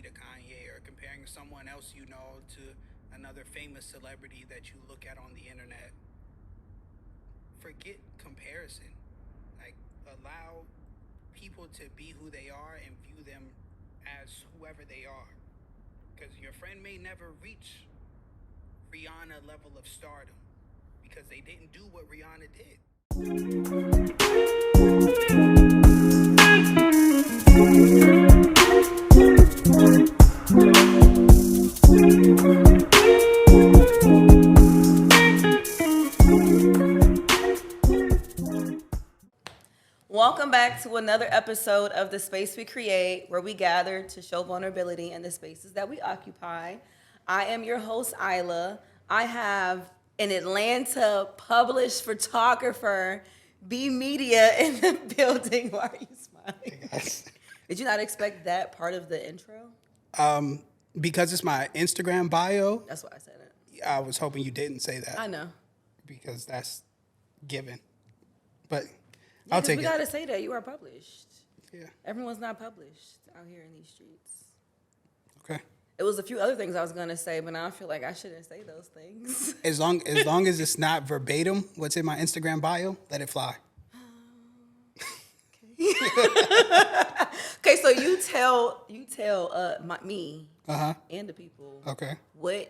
to Kanye or comparing someone else you know to another famous celebrity that you look at on the internet. Forget comparison. Like, allow people to be who they are and view them as whoever they are. Because your friend may never reach Rihanna level of stardom because they didn't do what Rihanna did. Welcome back to another episode of The Space We Create, where we gather to show vulnerability in the spaces that we occupy. I am your host, Aaila. I have an Atlanta published photographer, B Media, in the building. Why are you smiling? Hey guys. Did you not expect that part of the intro? Because it's my Instagram bio, That's why I said it. I was hoping you didn't say that. I know. Because that's given. But I'll take We it. gotta say that you are published. Yeah. Everyone's not published out here in these streets. Okay. It was a few other things I was gonna say, but now I feel like I shouldn't say those things. As long as it's not verbatim what's in my Instagram bio, let it fly. Okay, so you tell me and the people Okay. what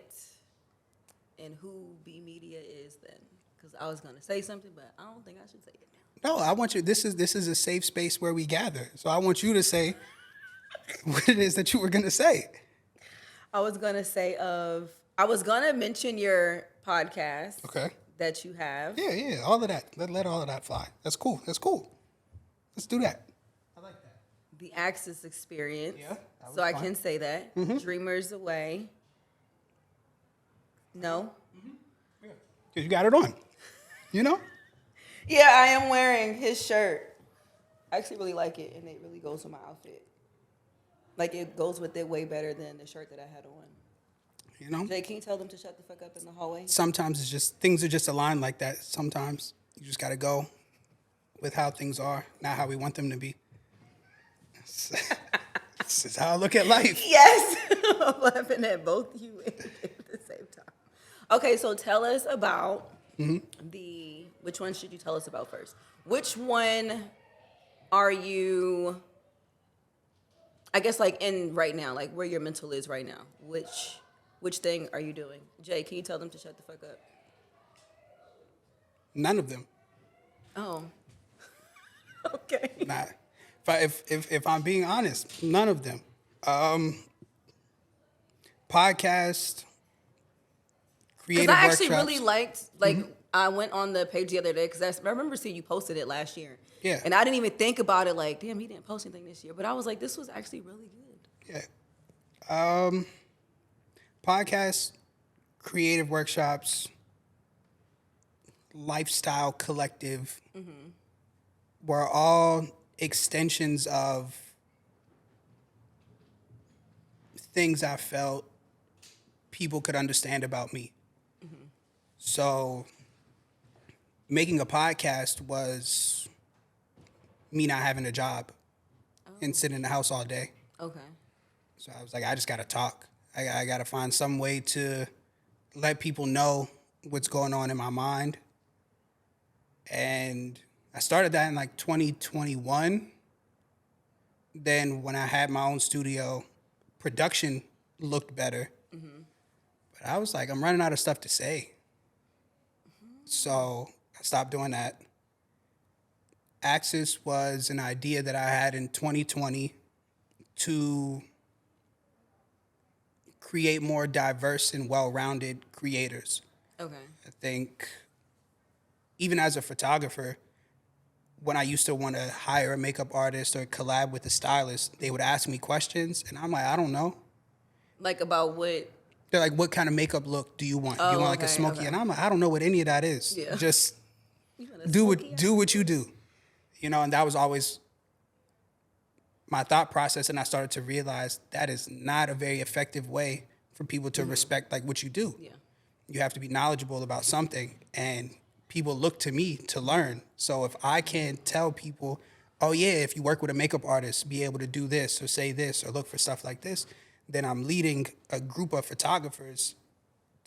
and who B Media is then, because I was gonna say something, but I don't think I should say it now. No, I want you. This is a safe space where we gather. So I want you to say what it is that you were gonna say. I was gonna mention your podcast. Okay. That you have. Yeah. All of that. Let all of that fly. That's cool. Let's do that. I like that. The Axis Experience. Yeah. So I can say that. Dreamers Away. No? Yeah. 'Cause you got it on. You know? Yeah, I am wearing his shirt. I actually really like it, and it really goes with my outfit. Like, it goes with it way better than the shirt that I had on. You know? Jay, can you tell them to shut the fuck up in the hallway? Sometimes it's just things are just aligned like that. Sometimes you just gotta go with how things are, not how we want them to be. This is how I look at life. Yes! I'm laughing at both you at the same time. Okay, so tell us about which one should you tell us about first? Which one are you, I guess, like, in right now, like where your mental is right now? Which thing are you doing? Jay, can you tell them to shut the fuck up? None of them. Oh. Okay. Nah. If I'm being honest, none of them. Podcast, creative Because I workshops. actually really liked, like, I went on the page the other day because I remember seeing you posted it last year. Yeah. And I didn't even think about it like, damn, he didn't post anything this year. But I was like, this was actually really good. Yeah. Podcasts, creative workshops, lifestyle collective were all extensions of things I felt people could understand about me. So making a podcast was me not having a job and sitting in the house all day. Okay. So I was like, I just got to talk. I got to find some way to let people know what's going on in my mind. And I started that in like 2021. Then when I had my own studio, production looked better. But I was like, I'm running out of stuff to say. So I stopped doing that. Axis was an idea that I had in 2020 to create more diverse and well-rounded creators. Okay. I think even as a photographer, when I used to want to hire a makeup artist or collab with a stylist, they would ask me questions, and I'm like, I don't know. Like about what? They're like, what kind of makeup look do you want? Do you want like a smoky? Okay. And I'm like, I don't know what any of that is. Yeah. Just You want a do smoky what you do. You know, and that was always my thought process, and I started to realize that is not a very effective way for people to respect like what you do. Yeah. You have to be knowledgeable about something, and people look to me to learn. So if I can't tell people, oh yeah, if you work with a makeup artist, be able to do this or say this or look for stuff like this, then I'm leading a group of photographers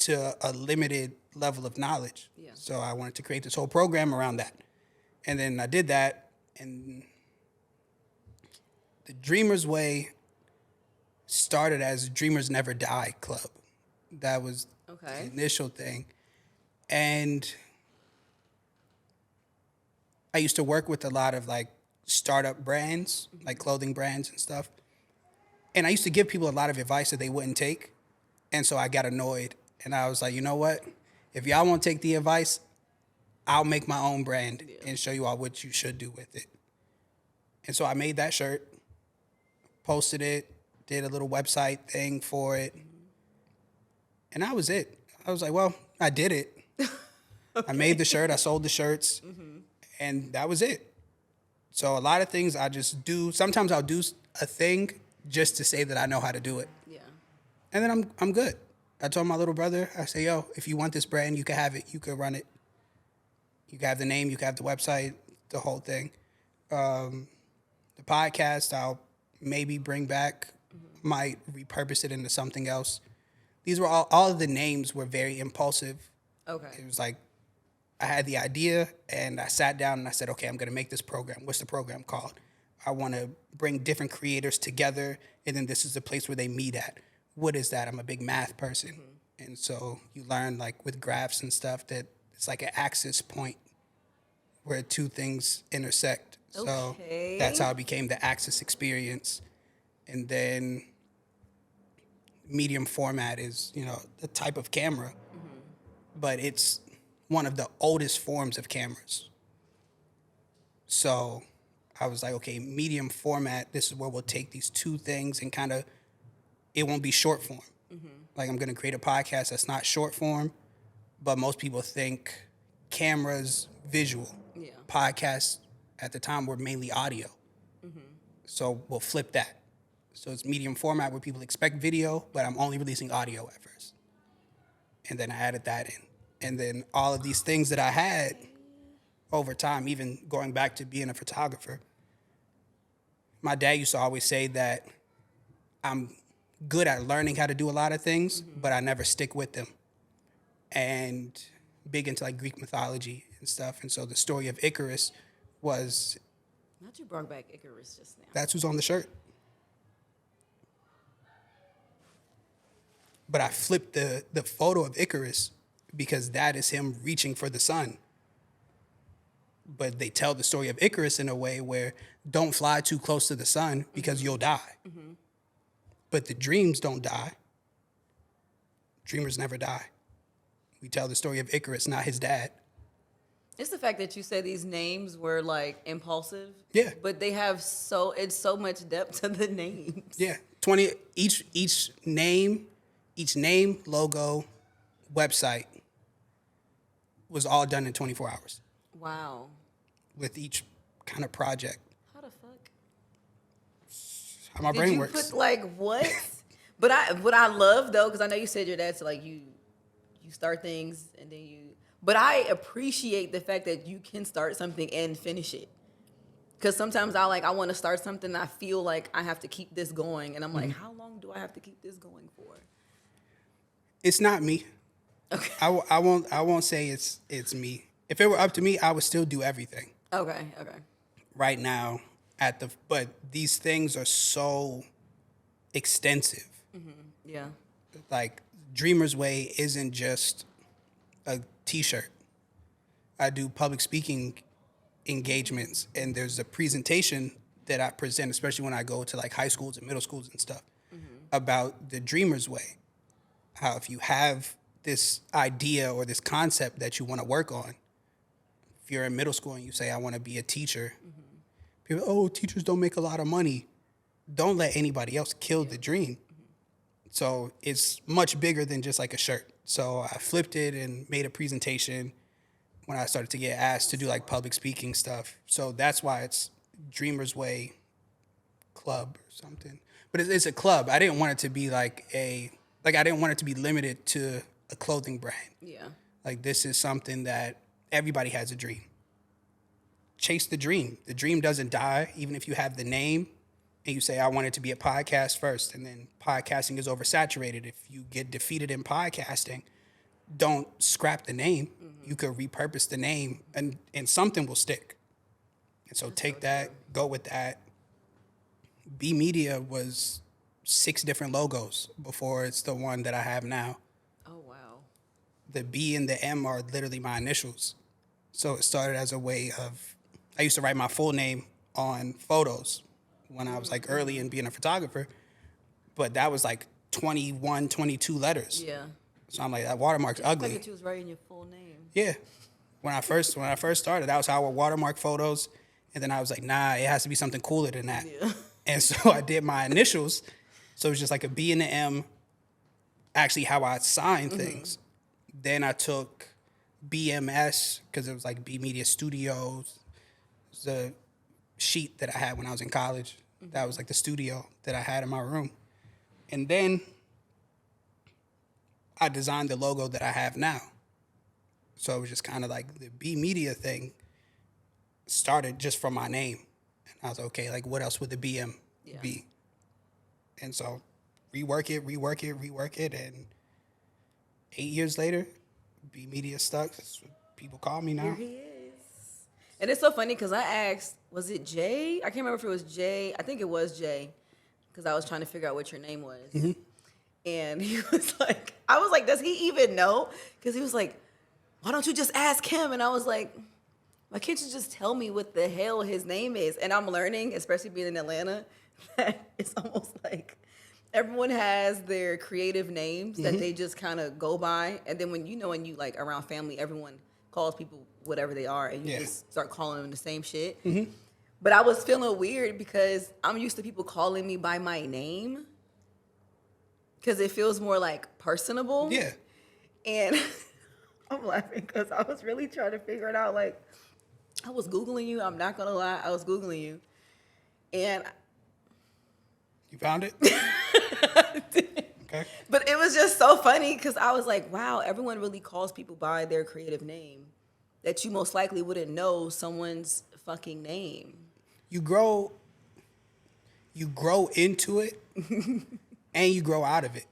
to a limited level of knowledge. Yeah. So I wanted to create this whole program around that. And then I did that, and the Dreamers Way started as Dreamers Never Die Club. That was the initial thing. And I used to work with a lot of like startup brands, like clothing brands and stuff. And I used to give people a lot of advice that they wouldn't take. And so I got annoyed. And I was like, you know what? If y'all won't take the advice, I'll make my own brand and show you all what you should do with it. And so I made that shirt, posted it, did a little website thing for it. And that was it. I was like, well, I did it. I made the shirt, I sold the shirts, and that was it. So a lot of things I just do. Sometimes I'll do a thing just to say that I know how to do it. Yeah. And then I'm good. I told my little brother, I say, yo, if you want this brand, you can have it. You can run it. You can have the name, you can have the website, the whole thing. The podcast, I'll maybe bring back, might repurpose it into something else. These were all of the names were very impulsive. Okay. It was like, I had the idea and I sat down and I said, okay, I'm going to make this program. What's the program called? I want to bring different creators together, and then this is the place where they meet at. What is that? I'm a big math person. And so you learn like with graphs and stuff that it's like an axis point where two things intersect. So that's how it became the Axis experience. And then medium format is, the type of camera, but it's one of the oldest forms of cameras. So I was like, okay, medium format, this is where we'll take these two things and kind of, it won't be short form. Like I'm going to create a podcast that's not short form, but most people think cameras visual. Yeah. Podcasts at the time were mainly audio. So we'll flip that. So it's medium format where people expect video, but I'm only releasing audio at first. And then I added that in. And then all of these things that I had over time, even going back to being a photographer, my dad used to always say that I'm good at learning how to do a lot of things, but I never stick with them. And big into like Greek mythology and stuff. And so the story of Icarus was... Not you brought back Icarus just now. That's who's on the shirt. But I flipped the photo of Icarus because that is him reaching for the sun. But they tell the story of Icarus in a way where don't fly too close to the sun because you'll die. But the dreams don't die. Dreamers never die. We tell the story of Icarus, not his dad. It's the fact that you said these names were like impulsive. Yeah. But they have so much depth to the names. Yeah. Each name, logo, website was all done in 24 hours. Wow. With each kind of project. How the fuck? How my brain works. Did you put like what? What I love though, because I know you said your dad's like you start things and then you. But I appreciate the fact that you can start something and finish it. Because sometimes I want to start something and I feel like I have to keep this going. And I'm like, how long do I have to keep this going for? It's not me. Okay. I won't say it's me. If it were up to me, I would still do everything. Okay. Right now, but these things are so extensive. Yeah. Like Dreamer's Way isn't just a t-shirt. I do public speaking engagements, and there's a presentation that I present, especially when I go to like high schools and middle schools and stuff, about the Dreamer's Way. How if you have this idea or this concept that you want to work on, if you're in middle school and you say, I want to be a teacher, people, oh, teachers don't make a lot of money. Don't let anybody else kill the dream. So it's much bigger than just like a shirt. So I flipped it and made a presentation when I started to get asked to do like public speaking stuff. So that's why it's Dreamer's Way Club or something. But it's a club. I didn't want it to be I didn't want it to be limited to a clothing brand. Yeah. Like this is something that everybody has a dream. Chase the dream. The dream doesn't die. Even if you have the name, and you say, I want it to be a podcast first, and then podcasting is oversaturated. If you get defeated in podcasting, don't scrap the name. You could repurpose the name, and something will stick. And so take that, go with that. B Media was 6 different logos before it's the one that I have now. Oh, wow. The B and the M are literally my initials. So it started as a way of, I used to write my full name on photos when I was like early in being a photographer, but that was like 21, 22 letters. Yeah. So I'm like, that watermark's ugly. I thought you was writing your full name. Yeah. When I first started, that was how I would watermark photos. And then I was like, nah, it has to be something cooler than that. Yeah. And so I did my initials. So it was just like a B and an M, actually how I signed things. Then I took BMS, because it was like B Media Studios. It was a sheet that I had when I was in college. That was like the studio that I had in my room. And then I designed the logo that I have now. So it was just kind of like the B Media thing started just from my name. And I was like, okay, like what else would the BM be? And so rework it. And 8 years later, B Media stuck. That's what people call me now. Here he is. And it's so funny because I asked, was it Jay? I can't remember if it was Jay. I think it was Jay, because I was trying to figure out what your name was. And he was like, I was like, does he even know? Because he was like, why don't you just ask him? And I was like, why can't you just tell me what the hell his name is? And I'm learning, especially being in Atlanta, that it's almost like everyone has their creative names that they just kind of go by. And then when you like around family, everyone calls people whatever they are, and you just start calling them the same shit. But I was feeling weird because I'm used to people calling me by my name because it feels more like personable. Yeah. And I'm laughing because I was really trying to figure it out. Like, I was Googling you. I'm not going to lie. I was Googling you. And you found it? Okay. But it was just so funny because I was like, wow, everyone really calls people by their creative name that you most likely wouldn't know someone's fucking name. You grow into it and you grow out of it.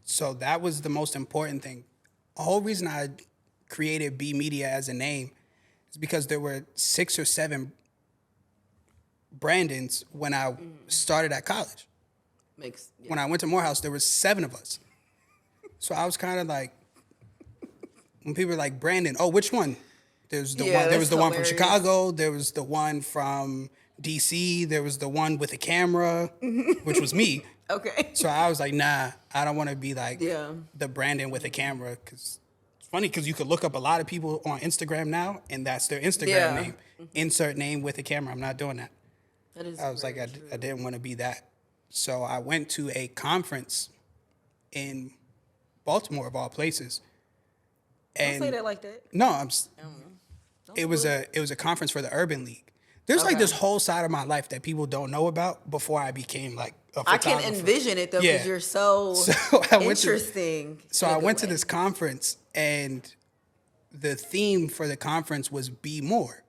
So that was the most important thing. The whole reason I created B Media as a name is because there were 6 or 7 Brandons when I started at college. When I went to Morehouse, there was 7 of us. So I was kind of like, when people were like, Brandon, oh, which one? There was the one from Chicago. There was the one from DC. There was the one with a camera, which was me. Okay. So I was like, nah, I don't want to be like the Brandon with a camera, because it's funny because you could look up a lot of people on Instagram now, and that's their Instagram name. Insert name with a camera. I'm not doing that. I was like, I didn't want to be that. So I went to a conference in Baltimore, of all places. And don't say that like that. No, it was a conference for the Urban League. There's like this whole side of my life that people don't know about before I became like a photographer. I can envision it though, because you're so interesting. I went to this conference, and the theme for the conference was Be More,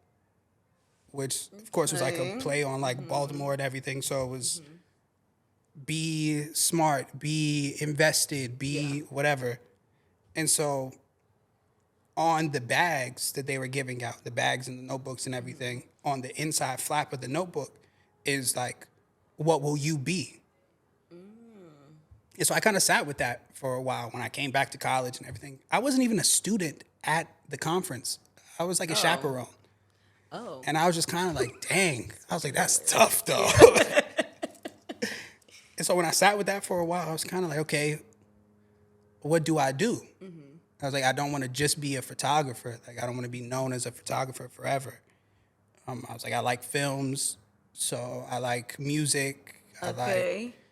which of course was like a play on like Baltimore and everything. So it was be smart, be invested, be whatever. And so on the bags that they were giving out, the bags and the notebooks and everything, on the inside flap of the notebook is like, what will you be? And so I kind of sat with that for a while when I came back to college and everything. I wasn't even a student at the conference. I was like a chaperone. Oh. And I was just kind of like, dang. I was like, that's tough, though. And so when I sat with that for a while, I was kind of like, okay, what do I do? I was like, I don't want to just be a photographer. Like, I don't want to be known as a photographer forever. I was like, I like films, so I like music.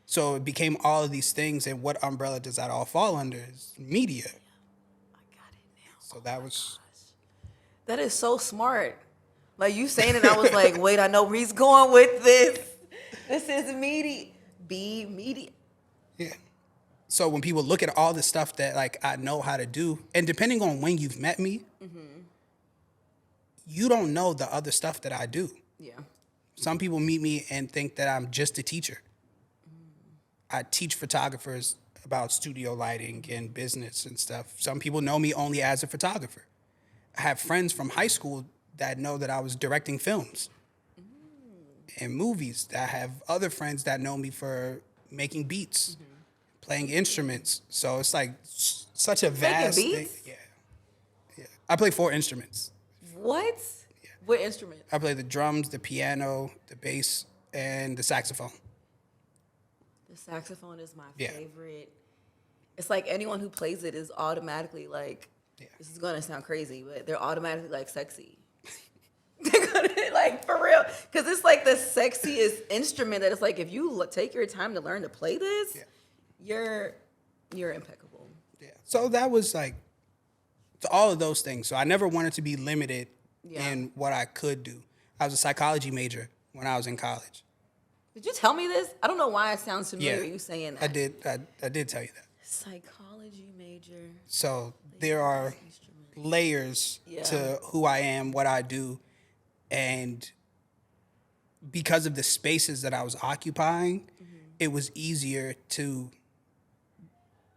So it became all of these things, and what umbrella does that all fall under is media. I got it now. So that was... That is so smart. Like, you saying it, I was like, wait, I know where he's going with this. This is media. Be media. Yeah. So when people look at all the stuff that like I know how to do, and depending on when you've met me, you don't know the other stuff that I do. Yeah. Some people meet me and think that I'm just a teacher. I teach photographers about studio lighting and business and stuff. Some people know me only as a photographer. I have friends from high school that know that I was directing films and movies. I have other friends that know me for making beats, playing instruments. So it's like such a vast thing. Yeah. I play 4 instruments. What? Yeah. What instrument? I play the drums, the piano, the bass, and the saxophone. The saxophone is my favorite. It's like anyone who plays it is automatically like, this is gonna sound crazy, but they're automatically like sexy. They're gonna like for real, because it's like the sexiest instrument that it's like if you take your time to learn to play this, you're impeccable. Yeah. So that was like all of those things. So I never wanted to be limited in what I could do. I was a psychology major when I was in college. Did you tell me this? I don't know why it sounds familiar. You saying that? I did tell you that. Psychology major. So there are layers to who I am, what I do, and because of the spaces that I was occupying, it was easier to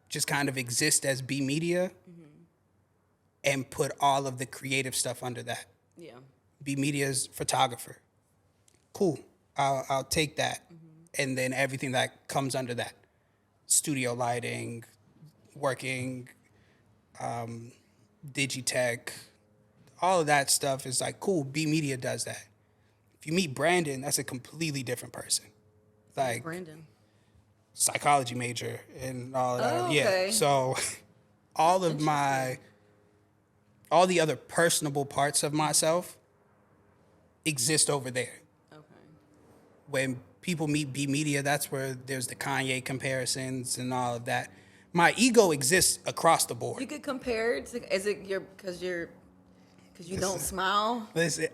just kind of exist as B Media and put all of the creative stuff under that. Yeah. B Media's photographer. Cool. I'll take that. And then everything that comes under that. Studio lighting, working, digitech, all of that stuff is like, cool, B Media does that. If you meet Brandon, that's a completely different person. Like Brandon. Psychology major and all of that. Okay. So all of all the other personable parts of myself exist over there. Okay. When people meet B Media, that's where there's the Kanye comparisons and all of that. My ego exists across the board. You could compare it to, is it because you don't smile? Listen,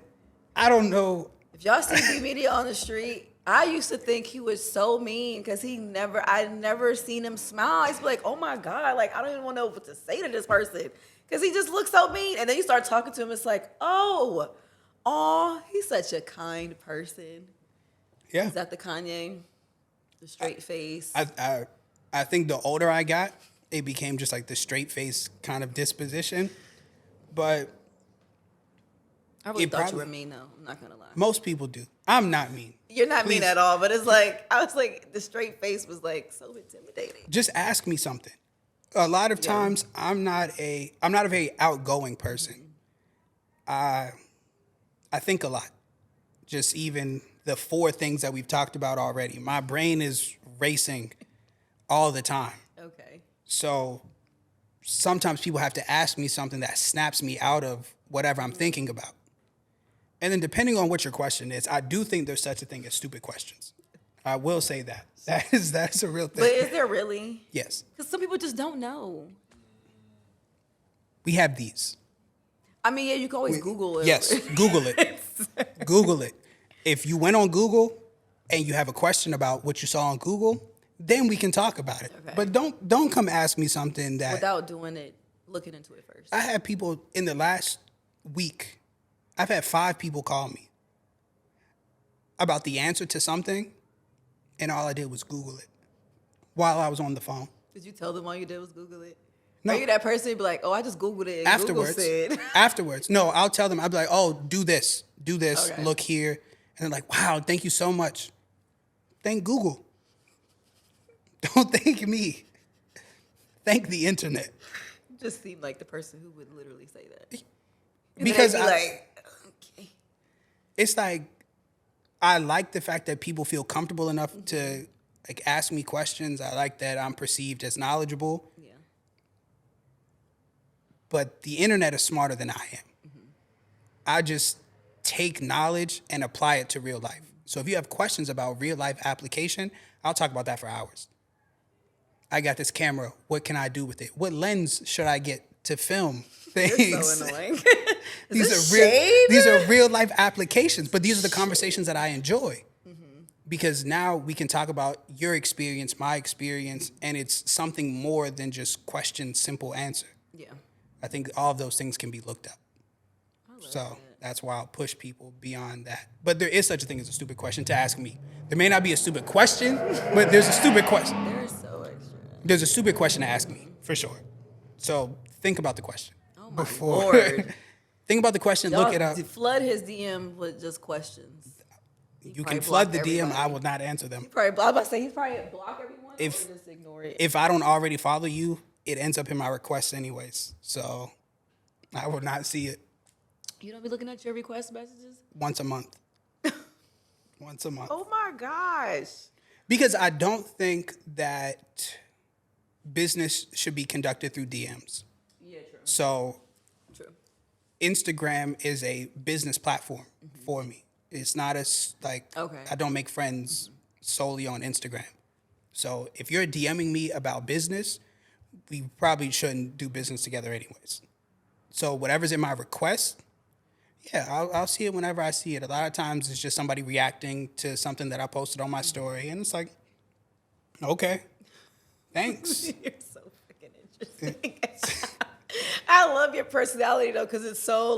I don't know. If y'all see B Media on the street, I used to think he was so mean because I never seen him smile. I used to be like, oh my God, like I don't even know what to say to this person because he just looks so mean. And then you start talking to him, it's like, oh, he's such a kind person. Yeah. Is that the Kanye? The straight face? I think the older I got, it became just like the straight face kind of disposition. But I really thought you were mean though. I'm not gonna lie. Most people do. I'm not mean. You're not mean at all, but it's like I was like the straight face was like so intimidating. Just ask me something. A lot of times I'm not a very outgoing person. I think a lot. Just even the 4 things that we've talked about already. My brain is racing all the time. Okay. So sometimes people have to ask me something that snaps me out of whatever I'm thinking about. And then depending on what your question is, I do think there's such a thing as stupid questions. I will say that. That's a real thing. But is there really? Yes. Because some people just don't know. We have these. I mean, yeah, you can always Google it. Yes, Google it. Google it. If you went on Google and you have a question about what you saw on Google, then we can talk about it. Okay. But don't come ask me something that without looking into it first. I had people in the last week. I've had 5 people call me about the answer to something, and all I did was Google it while I was on the phone. Did you tell them all you did was Google it? No. Are you that person who'd be like, oh, I just Googled it and afterwards, Google said. Afterwards. No, I'll tell them. I'll be like, oh, do this, okay. Look here. And they're like, wow, thank you so much. Thank Google. Don't thank me. Thank the internet. You just seem like the person who would literally say that. Because it's like, I like the fact that people feel comfortable enough to like ask me questions. I like that I'm perceived as knowledgeable. Yeah. But the internet is smarter than I am. I just take knowledge and apply it to real life. So if you have questions about real life application, I'll talk about that for hours. I got this camera. What can I do with it? What lens should I get to film things? You're so annoying. These are real life applications, but these are the conversations that I enjoy. Because now we can talk about your experience, my experience, and it's something more than just question, simple answer. Yeah. I think all of those things can be looked up. So That's why I'll push people beyond that. But there is such a thing as a stupid question to ask me. There may not be a stupid question, but there's a stupid question. They're so extra. There's a stupid question to ask me, for sure. So think about the question. Oh my Lord. Think about the question, Y'all look it up. flood his DM with just questions. You can flood the DM, I will not answer them. I was about to say, he's probably block everyone or just ignore it. If I don't already follow you, it ends up in my requests anyways. So I will not see it. You don't be looking at your request messages? Once a month. Once a month. Oh my gosh. Because I don't think that business should be conducted through DMs. Yeah, true. So True. Instagram is a business platform for me. It's not I don't make friends solely on Instagram. So if you're DMing me about business, we probably shouldn't do business together anyways. So whatever's in my request, yeah, I'll see it whenever I see it. A lot of times it's just somebody reacting to something that I posted on my story, and it's like, okay, thanks. You're so freaking interesting. I love your personality though, because it's so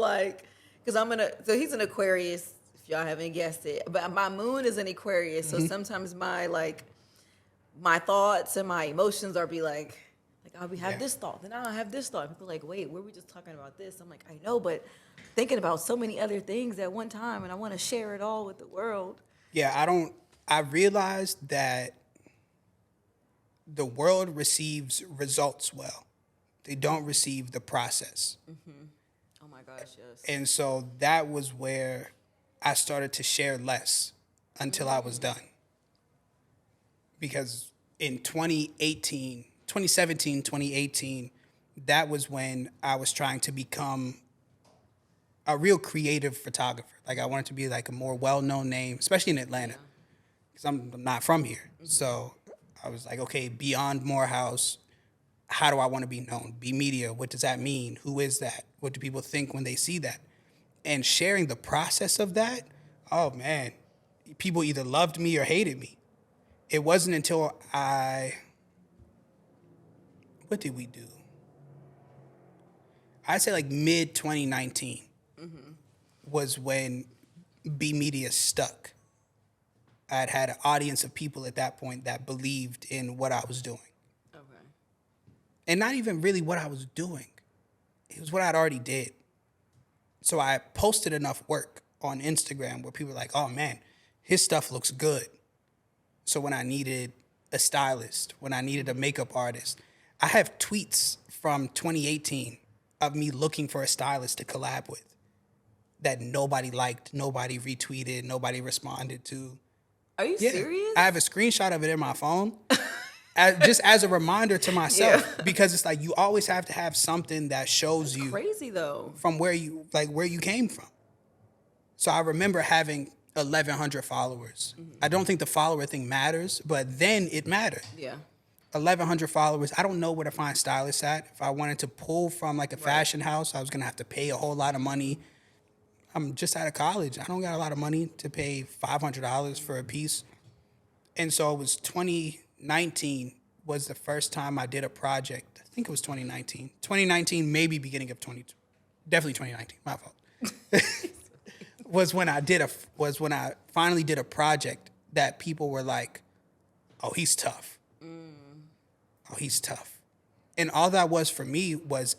so he's an Aquarius, if y'all haven't guessed it. But my moon is an Aquarius, so sometimes my thoughts and my emotions are I'll have this thought, then I'll have this thought. People are like, wait, were we just talking about this? I'm like, I know, but thinking about so many other things at one time, and I want to share it all with the world. Yeah, I realized that the world receives results well. They don't receive the process. Mm-hmm. Oh my gosh, yes. And so that was where I started to share less until I was done. Because in 2017, 2018, that was when I was trying to become a real creative photographer. Like I wanted to be like a more well-known name, especially in Atlanta, because I'm not from here. Mm-hmm. So I was like, okay, beyond Morehouse, how do I want to be known? Be media, what does that mean? Who is that? What do people think when they see that? And sharing the process of that, oh man, people either loved me or hated me. It wasn't until what did we do? I'd say like mid 2019 was when B Media stuck. I had an audience of people at that point that believed in what I was doing. Okay. And not even really what I was doing. It was what I'd already did. So I posted enough work on Instagram where people were like, oh man, his stuff looks good. So when I needed a stylist, when I needed a makeup artist, I have tweets from 2018 of me looking for a stylist to collab with that nobody liked, nobody retweeted, nobody responded to. Are you serious? I have a screenshot of it in my phone just as a reminder to myself, because it's like you always have to have something that shows you crazy though from where you came from. So I remember having 1,100 followers. Mm-hmm. I don't think the follower thing matters, but then it mattered. Yeah. 1,100 followers. I don't know where to find stylists at. If I wanted to pull from like a fashion house, I was gonna have to pay a whole lot of money. I'm just out of college. I don't got a lot of money to pay $500 for a piece. And so it was 2019 was the first time I did a project. I think it was 2019. 2019, maybe beginning of 2020. Definitely 2019, my fault. was when I finally did a project that people were like, oh, he's tough. Oh, he's tough. And all that was for me was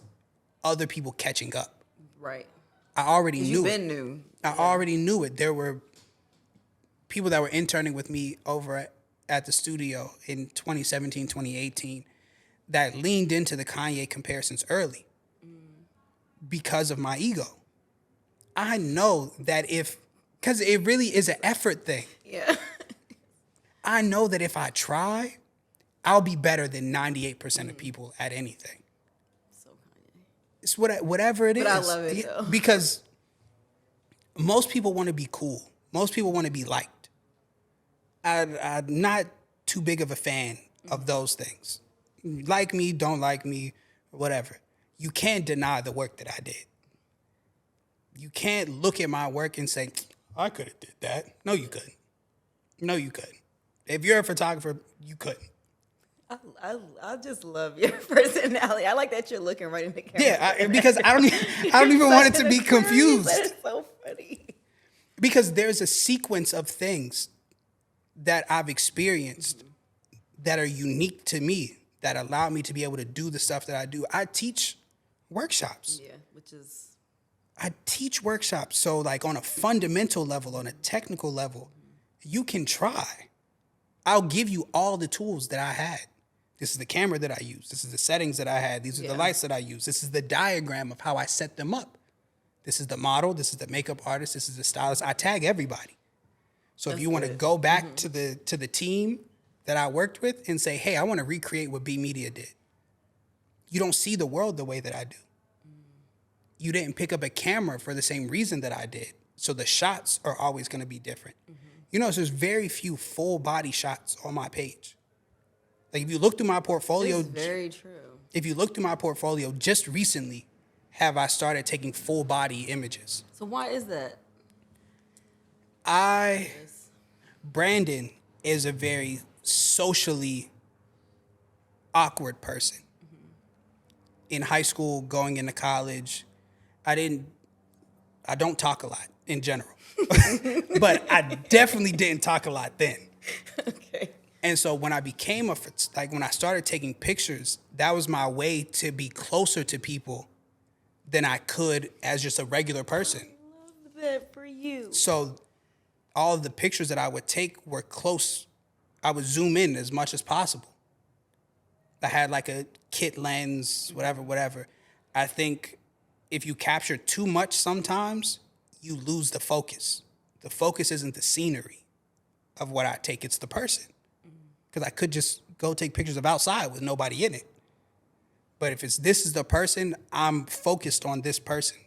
other people catching up. Right. I already knew it. You've been new. I already knew it. There were people that were interning with me over at the studio in 2017, 2018 that leaned into the Kanye comparisons early because of my ego. I know that because it really is an effort thing. Yeah. I know that if I try, I'll be better than 98% of people at anything. So Kanye. It's whatever it is. But I love it though. Because most people want to be cool. Most people want to be liked. I'm not too big of a fan of those things. Like me, don't like me, whatever. You can't deny the work that I did. You can't look at my work and say, I could have did that. No, you couldn't. No, you couldn't. If you're a photographer, you couldn't. I just love your personality. I like that you're looking right in the camera. Yeah, because I don't even want it to be confused. That is so funny. Because there's a sequence of things that I've experienced that are unique to me, that allow me to be able to do the stuff that I do. I teach workshops. Yeah, which is... I teach workshops. So like on a fundamental level, on a technical level, you can try. I'll give you all the tools that I had. This is the camera that I use. This is the settings that I had. These are the lights that I use. This is the diagram of how I set them up. This is the model. This is the makeup artist. This is the stylist. I tag everybody. So if you want to go back to the team that I worked with and say, hey, I want to recreate what B Media did. You don't see the world the way that I do. You didn't pick up a camera for the same reason that I did. So the shots are always going to be different. You know, so there's very few full body shots on my page. Like if you look through my portfolio, That's very true. If you look through my portfolio, just recently have I started taking full body images. So why is that? Brandon is a very socially awkward person. In high school, going into college, I don't talk a lot in general. But I definitely didn't talk a lot then. Okay. And so when I became when I started taking pictures, that was my way to be closer to people than I could as just a regular person. I love that for you. So all of the pictures that I would take were close. I would zoom in as much as possible. I had like a kit lens, whatever. I think if you capture too much sometimes, you lose the focus. The focus isn't the scenery of what I take, it's the person. Because I could just go take pictures of outside with nobody in it. But if this is the person, I'm focused on this person.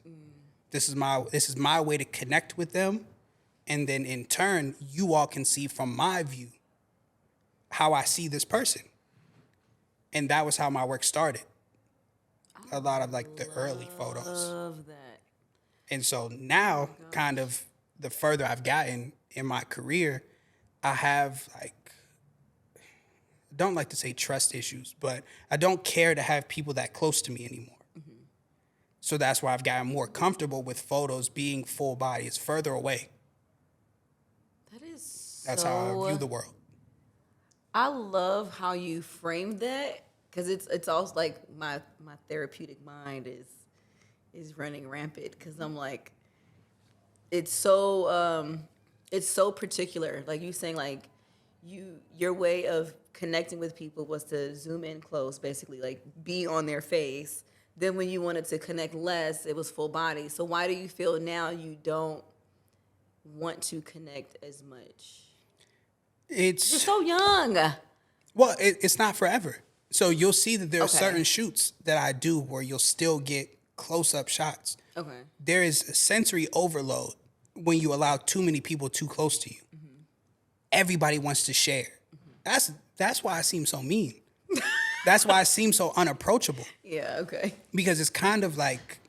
This is my way to connect with them. And then in turn, you all can see from my view how I see this person. And that was how my work started. A lot of like the early photos. Love that. And so now, kind of the further I've gotten in my career, I have don't like to say trust issues, but I don't care to have people that close to me anymore. So that's why I've gotten more comfortable with photos being full body. It's further away. That's how I view the world. I love how you framed that, because it's also like my therapeutic mind is running rampant, because I'm like, it's so particular. Like you saying, like your way of connecting with people was to zoom in close, basically, like be on their face. Then when you wanted to connect less, it was full body. So why do you feel now you don't want to connect as much? You're so young. Well, it's not forever. So you'll see that there are certain shoots that I do where you'll still get close-up shots. Okay. There is a sensory overload when you allow too many people too close to you. Everybody wants to share. That's why I seem so mean. That's why I seem so unapproachable. Yeah, okay. Because it's kind of like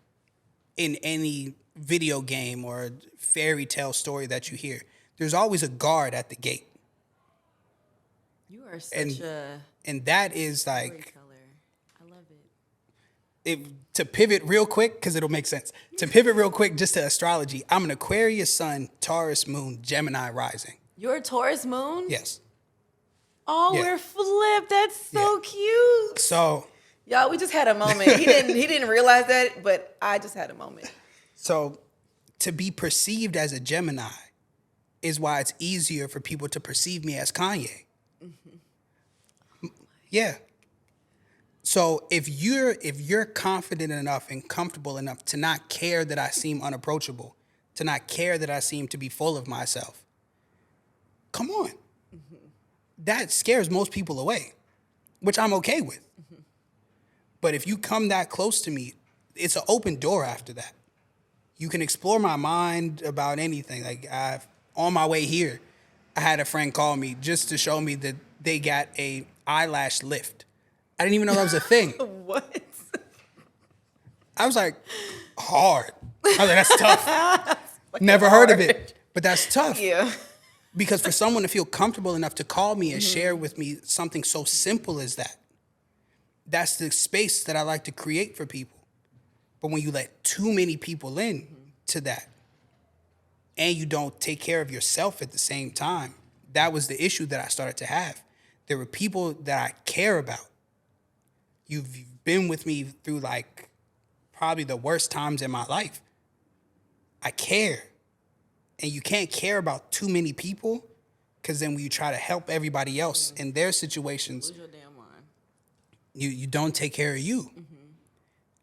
in any video game or fairy tale story that you hear, there's always a guard at the gate. You are such and that is like color. I love it. To pivot real quick, because it'll make sense. To pivot real quick just to astrology, I'm an Aquarius sun, Taurus moon, Gemini rising. You're a Taurus moon? Yes. Oh, yeah. We're flipped. That's so cute. So, y'all, we just had a moment. He didn't realize that, but I just had a moment. So, to be perceived as a Gemini is why it's easier for people to perceive me as Kanye. Yeah. So if you're confident enough and comfortable enough to not care that I seem unapproachable, to not care that I seem to be full of myself, come on. That scares most people away, which I'm okay with. But if you come that close to me, it's an open door after that. You can explore my mind about anything. Like on my way here, I had a friend call me just to show me that they got a eyelash lift. I didn't even know that was a thing. What? I was like, hard. I was like, that's tough. Never heard of it, but that's tough. Yeah. Because for someone to feel comfortable enough to call me and share with me something so simple as that, that's the space that I like to create for people. But when you let too many people in to that, and you don't take care of yourself at the same time, that was the issue that I started to have. There were people that I care about. You've been with me through like probably the worst times in my life. I care. And you can't care about too many people, because then when you try to help everybody else in their situations, Lose your damn mind. you don't take care of you.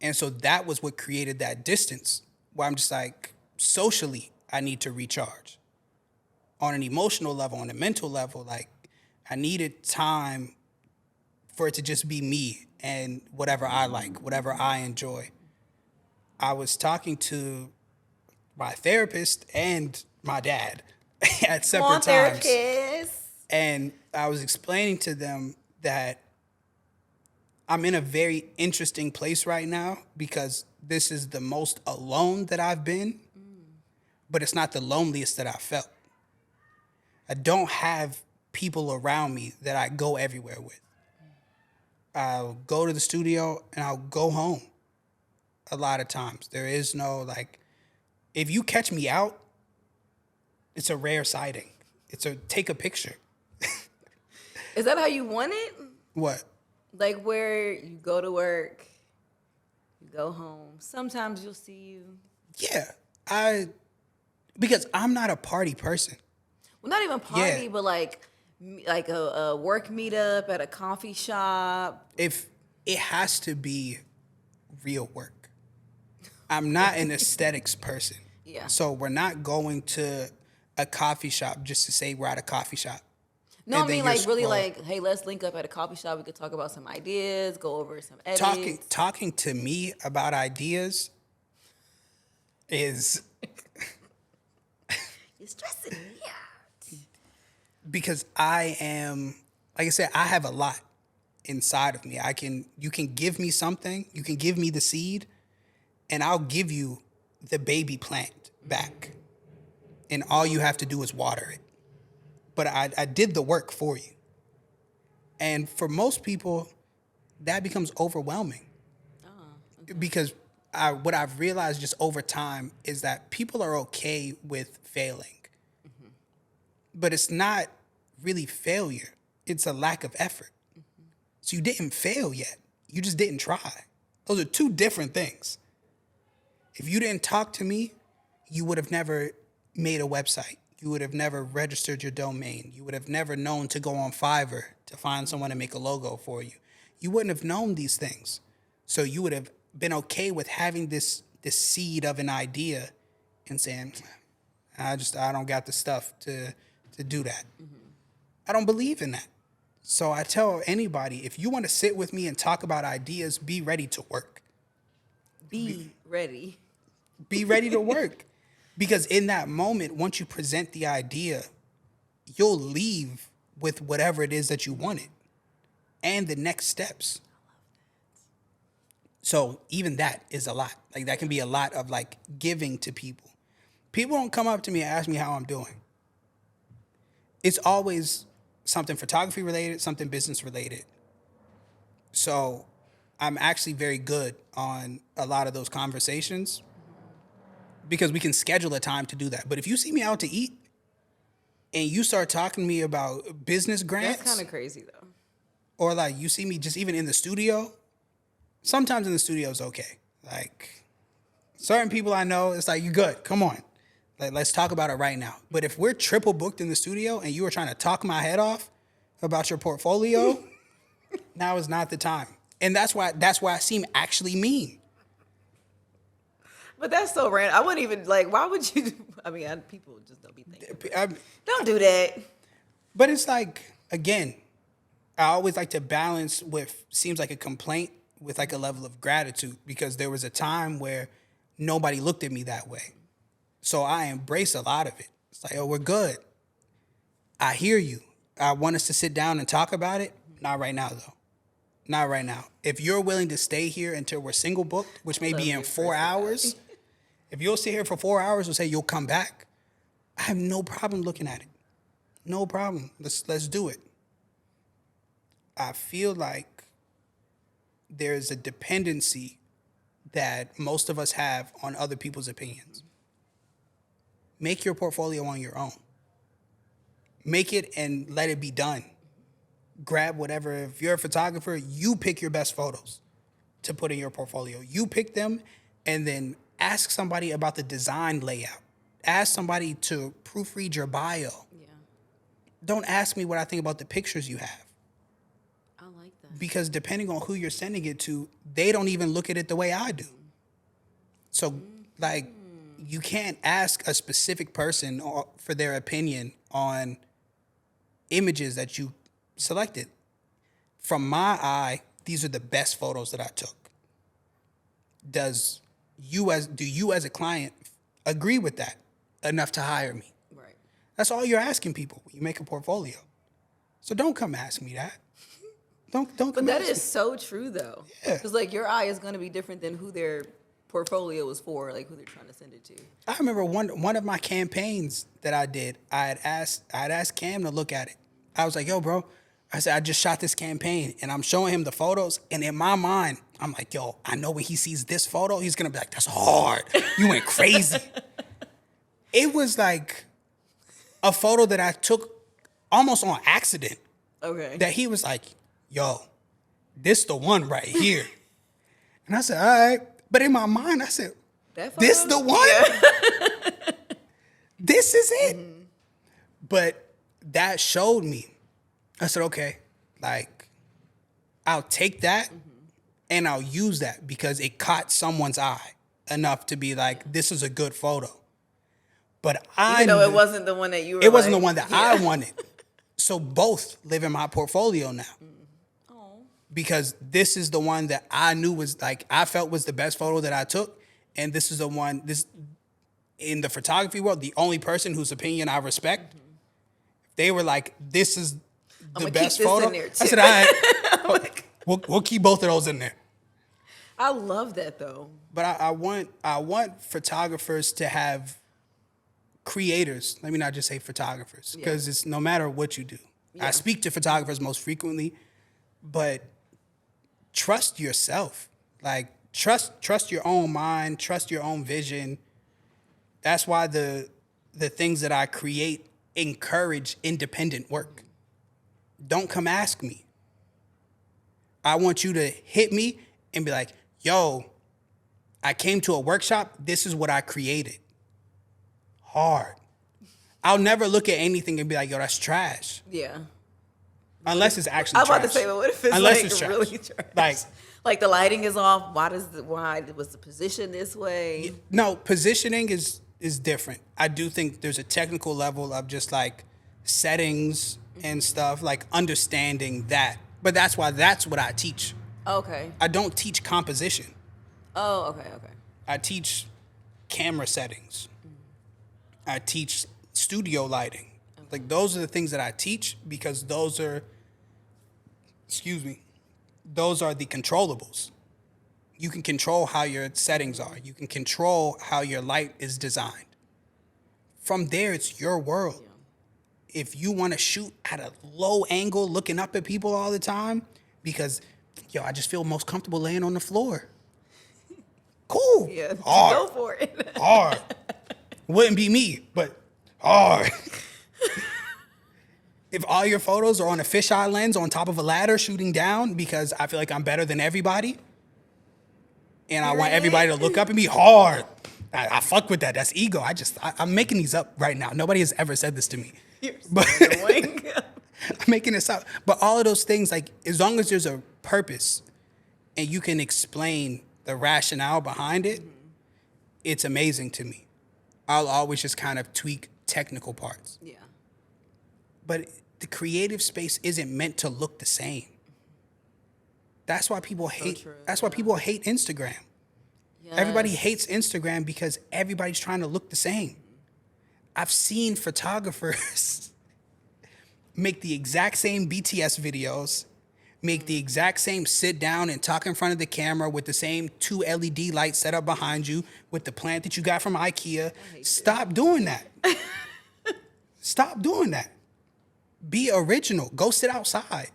And so that was what created that distance, where I'm just like, socially, I need to recharge. On an emotional level, on a mental level, like, I needed time for it to just be me and whatever I like, whatever I enjoy. I was talking to my therapist and my dad at separate times. Therapist. And I was explaining to them that I'm in a very interesting place right now, because this is the most alone that I've been, but it's not the loneliest that I felt. I don't have people around me that I go everywhere with. I'll go to the studio and I'll go home a lot of times. There is no, like, if you catch me out, it's a rare sighting. It's a take a picture. Is that how you want it? What? Like where you go to work, you go home. Sometimes you'll see you. Yeah, because I'm not a party person. Well, not even party, but like a work meetup at a coffee shop. If it has to be real work. I'm not an aesthetics person. Yeah. So we're not going to a coffee shop just to say we're at a coffee shop. No, I mean like really like, hey, let's link up at a coffee shop. We could talk about some ideas, go over some edits. Talking to me about ideas is You're stressing me out. Because I am, like I said, I have a lot inside of me. You can give me something, you can give me the seed, and I'll give you the baby plant back. And all you have to do is water it. But I did the work for you. And for most people, that becomes overwhelming. Okay. Because what I've realized just over time is that people are okay with failing. But it's not really failure. It's a lack of effort. So you didn't fail yet. You just didn't try. Those are two different things. If you didn't talk to me, you would have never made a website. You would have never registered your domain. You would have never known to go on Fiverr to find someone to make a logo for you. You wouldn't have known these things. So you would have been okay with having this seed of an idea and saying, I don't got the stuff to do that. I don't believe in that. So I tell anybody, if you want to sit with me and talk about ideas, be ready to work. Be ready. Be ready to work. Because in that moment, once you present the idea, you'll leave with whatever it is that you wanted and the next steps. So even that is a lot. Like that can be a lot of like giving to people. People don't come up to me and ask me how I'm doing. It's always something photography related, something business related. So I'm actually very good on a lot of those conversations, because we can schedule a time to do that. But if you see me out to eat and you start talking to me about business grants. That's kind of crazy though. Or like you see me just even in the studio. Sometimes in the studio is okay. Like certain people I know, it's like, you good, come on. Like, let's talk about it right now. But if we're triple booked in the studio and you were trying to talk my head off about your portfolio, now is not the time. And that's why I seem actually mean. But that's so random. I wouldn't even, like, why would you, people just don't be thinking. Don't do that. But it's like, again, I always like to balance with, seems like a complaint with like a level of gratitude, because there was a time where nobody looked at me that way. So I embrace a lot of it. It's like, oh, we're good. I hear you. I want us to sit down and talk about it. Not right now, though. Not right now. If you're willing to stay here until we're single booked, which may be in 4 hours, if you'll sit here for 4 hours and say you'll come back, I have no problem looking at it. No problem. Let's do it. I feel like there's a dependency that most of us have on other people's opinions. Make your portfolio on your own. Make it and let it be done. Grab whatever. If you're a photographer, you pick your best photos to put in your portfolio. You pick them and then ask somebody about the design layout. Ask somebody to proofread your bio. Yeah. Don't ask me what I think about the pictures you have. I like that. Because depending on who you're sending it to, they don't even look at it the way I do. So, like, you can't ask a specific person for their opinion on images that you selected. From my eye, these are the best photos that I took. Do you as a client agree with that enough to hire me? Right. That's all you're asking people when you make a portfolio. So don't come ask me that. Don't come. But that ask is so true, though. Yeah. Because like your eye is going to be different than who their portfolio is for, like who they're trying to send it to. I remember one of my campaigns that I did. I had asked Cam to look at it. I was like, "Yo, bro," I said, "I just shot this campaign," and I'm showing him the photos. And in my mind, I'm like, "Yo, I know when he sees this photo, he's gonna be like, that's hard. You went crazy." It was like a photo that I took almost on accident. Okay. That he was like, "Yo, this the one right here." And I said, "All right." But in my mind, I said, "This the one? Yeah. This is it." Mm-hmm. But that showed me. I said, okay, like, I'll take that and I'll use that because it caught someone's eye enough to be like, this is a good photo. But Even though it wasn't the one that you were It wasn't the one that I wanted. So both live in my portfolio now. Because this is the one that I knew was like, I felt was the best photo that I took. And this is the one, in the photography world, the only person whose opinion I respect, they were like, this is the best photo. I said, all right, we'll keep both of those in there. I love that though. But I want photographers to have creators. Let me not just say photographers, because it's no matter what you do. Yeah. I speak to photographers most frequently, but trust yourself. Like trust your own mind, trust your own vision. That's why the things that I create encourage independent work. Don't come ask me. I want you to hit me and be like, yo, I came to a workshop. This is what I created. Hard. I'll never look at anything and be like, yo, that's trash. Yeah. Unless it's actually trash. I'm about to say, but what if it's really trash? Like the lighting is off. Why was the position this way? No, positioning is different. I do think there's a technical level of just like settings and stuff, like understanding that. But that's what I teach. Okay. I don't teach composition. Oh, okay. I teach camera settings. I teach studio lighting. Okay. Like those are the things that I teach because those are the controllables. You can control how your settings are. You can control how your light is designed. From there, it's your world. Yeah. If you want to shoot at a low angle, looking up at people all the time, because, yo, I just feel most comfortable laying on the floor. Cool. Yeah, hard. Go for it. Hard. Wouldn't be me, but hard. If all your photos are on a fisheye lens on top of a ladder shooting down because I feel like I'm better than everybody and I want everybody to look up at me, hard. I fuck with that. That's ego. I'm making these up right now. Nobody has ever said this to me. But I'm making this up. But all of those things, like, as long as there's a purpose and you can explain the rationale behind it, it's amazing to me. I'll always just kind of tweak technical parts. Yeah. But the creative space isn't meant to look the same. That's why people hate. That's why people hate Instagram. Yes. Everybody hates Instagram because everybody's trying to look the same. I've seen photographers make the exact same BTS videos, make the exact same sit down and talk in front of the camera with the same 2 LED lights set up behind you with the plant that you got from IKEA. Stop doing that. Stop doing that. Be original. Go sit outside.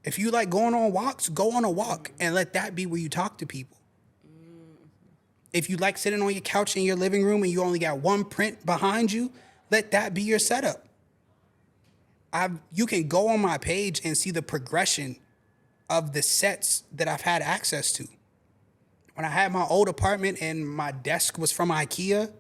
If you like going on walks, go on a walk and let that be where you talk to people. If you like sitting on your couch in your living room and you only got one print behind you, let that be your setup. You can go on my page and see the progression of the sets that I've had access to. When I had my old apartment and my desk was from IKEA,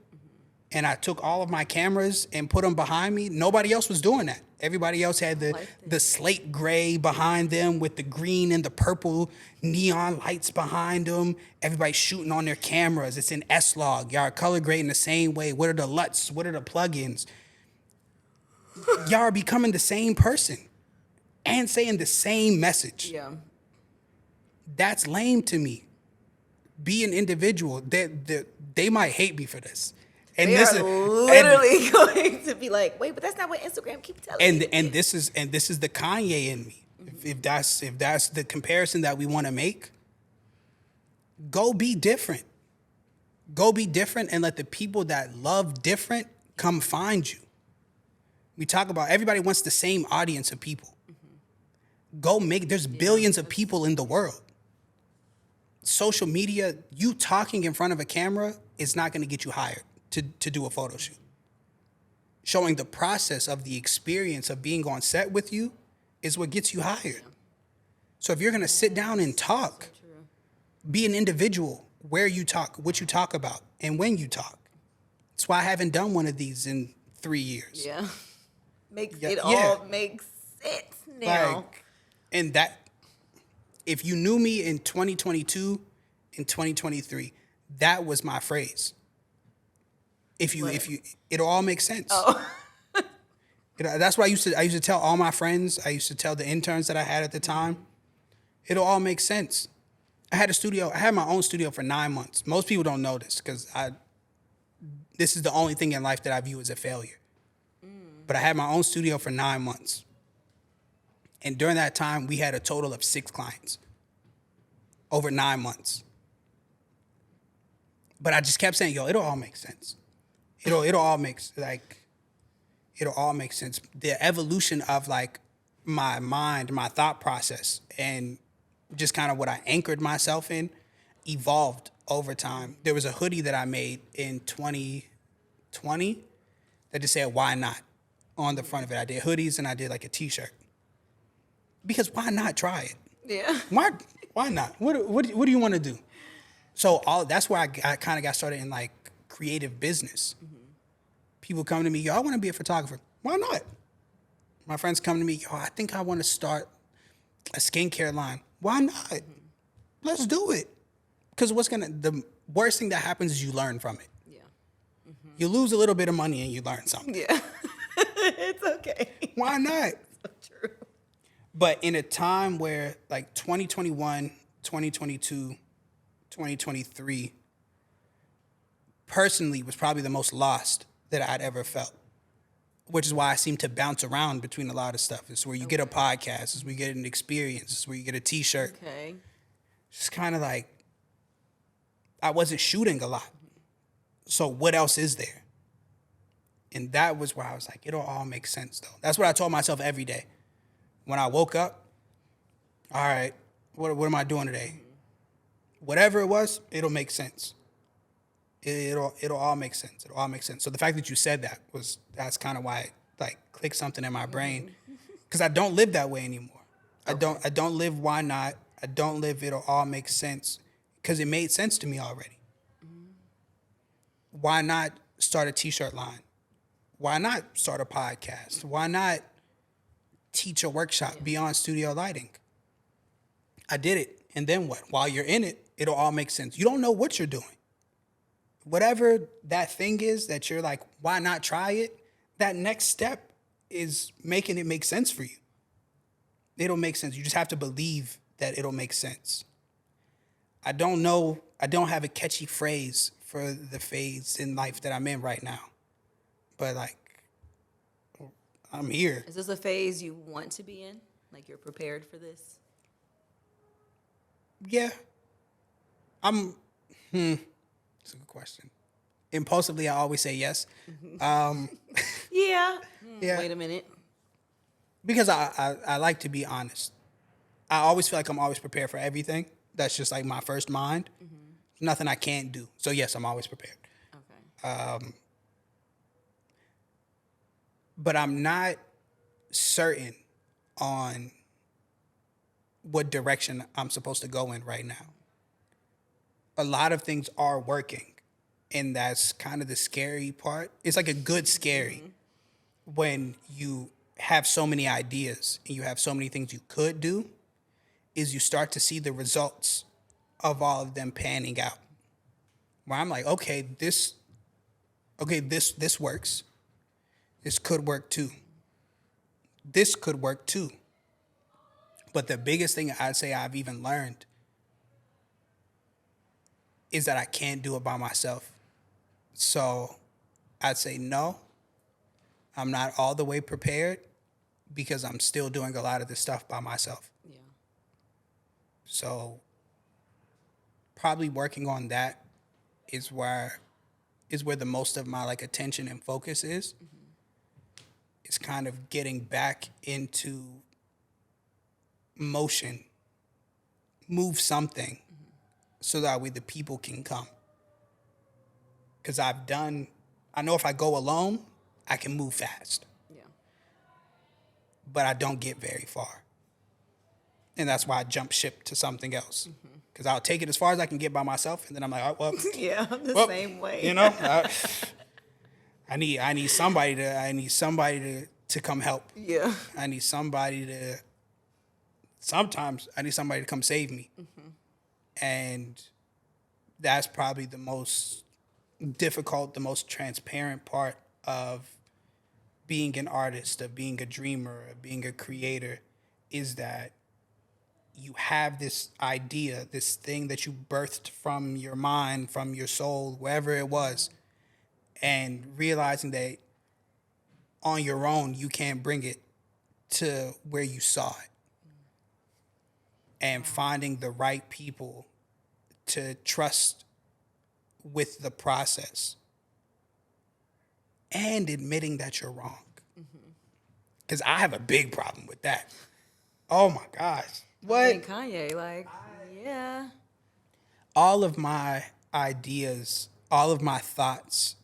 and I took all of my cameras and put them behind me, nobody else was doing that. Everybody else had the slate gray behind them with the green and the purple neon lights behind them. Everybody's shooting on their cameras. It's in S-Log. Y'all are color grading the same way. What are the LUTs? What are the plugins? Y'all are becoming the same person and saying the same message. Yeah. That's lame to me. Be an individual. They might hate me for this. And they are literally going to be like, wait, but that's not what Instagram keeps telling me. And this is the Kanye in me. If that's the comparison that we want to make, go be different. Go be different and let the people that love different come find you. We talk about everybody wants the same audience of people. There's billions of people in the world. Social media, you talking in front of a camera is not going to get you hired to do a photo shoot. Showing the process of the experience of being on set with you is what gets you hired. So if you're going to sit down and talk, be an individual where you talk, what you talk about, and when you talk. That's why I haven't done one of these in 3 years. Yeah. All makes sense now. And that, if you knew me in 2022 and 2023, that was my phrase. If you, it'll all make sense. Oh. That's why I used to tell all my friends, I used to tell the interns that I had at the time, it'll all make sense. I had my own studio for 9 months. Most people don't know this because this is the only thing in life that I view as a failure. But I had my own studio for 9 months. And during that time, we had a total of 6 clients over 9 months. But I just kept saying, it'll all make sense. It'll all make sense. The evolution of like my mind, my thought process, and just kind of what I anchored myself in evolved over time. There was a hoodie that I made in 2020 that just said, "Why not?" on the front of it. I did hoodies and I did like a t-shirt. Because why not try it? Yeah. Why not? What do you want to do? So that's where I kind of got started in like creative business. Mm-hmm. People come to me, I want to be a photographer. Why not? My friends come to me, I think I want to start a skincare line. Why not? Mm-hmm. Let's do it. Because the worst thing that happens is you learn from it. Yeah. Mm-hmm. You lose a little bit of money and you learn something. Yeah. It's okay. Why not? So true. But in a time where like 2021, 2022, 2023, personally was probably the most lost that I'd ever felt, which is why I seem to bounce around between a lot of stuff. It's where you get a podcast, it's where you get an experience, it's where you get a t-shirt. Okay. It's kind of like I wasn't shooting a lot. So what else is there? And that was where I was like, it'll all make sense though. That's what I told myself every day. When I woke up, all right, what am I doing today? Whatever it was, it'll make sense. It'll all make sense. It'll all make sense. So the fact that you said that's kind of why it like clicked something in my brain. Because I don't live that way anymore. Okay. I don't live why not. I don't live it'll all make sense. Because it made sense to me already. Why not start a t-shirt line? Why not start a podcast? Why not teach a workshop beyond studio lighting? I did it. And then what? While you're in it, it'll all make sense. You don't know what you're doing. Whatever that thing is that you're like, why not try it? That next step is making it make sense for you. It'll make sense. You just have to believe that it'll make sense. I don't know. I don't have a catchy phrase for the phase in life that I'm in right now. But like, I'm here. Is this a phase you want to be in? Like you're prepared for this? Yeah. That's a good question. Impulsively, I always say yes. Yeah. Yeah. Wait a minute. because I like to be honest. I always feel like I'm always prepared for everything. That's just like my first mind. Nothing I can't do. So yes, I'm always prepared. Okay. But I'm not certain on what direction I'm supposed to go in right now. A lot of things are working, and that's kind of the scary part. It's like a good scary when you have so many ideas and you have so many things you could do, is you start to see the results of all of them panning out. Where I'm like, okay, this works. This could work too. This could work too. But the biggest thing I'd say I've even learned is that I can't do it by myself. So I'd say no, I'm not all the way prepared because I'm still doing a lot of this stuff by myself. Yeah. So probably working on that is where the most of my like attention and focus is. It's kind of getting back into motion, move something, so that way the people can come. Because I know if I go alone, I can move fast. Yeah. But I don't get very far. And that's why I jump ship to something else. Because I'll take it as far as I can get by myself, and then I'm like, oh, well. Yeah, I'm the same way. You know, I need somebody to come help. Yeah. Sometimes I need somebody to come save me. And that's probably the most difficult, the most transparent part of being an artist, of being a dreamer, of being a creator, is that you have this idea, this thing that you birthed from your mind, from your soul, wherever it was, and realizing that on your own, you can't bring it to where you saw it. And finding the right people to trust with the process and admitting that you're wrong. Because I have a big problem with that. Oh my gosh. What? And Kanye, like, yeah. All of my ideas, all of my thoughts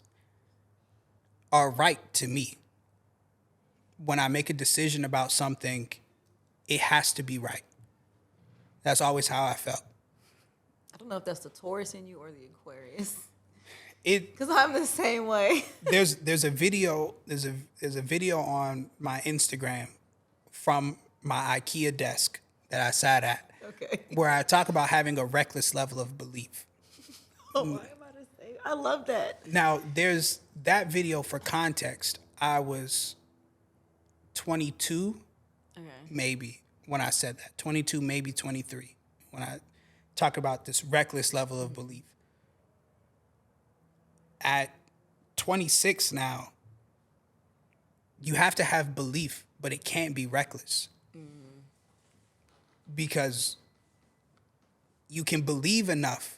are right to me. When I make a decision about something, it has to be right. That's always how I felt. I don't know if that's the Taurus in you or the Aquarius. Because I'm the same way. there's a video on my Instagram from my IKEA desk that I sat at. Okay. Where I talk about having a reckless level of belief. Oh, what am I to say? I love that. Now, there's that video for context. I was 22, maybe, when I said that. 22, maybe 23, when I talk about this reckless level of belief. At 26 now, you have to have belief, but it can't be reckless. Because you can believe enough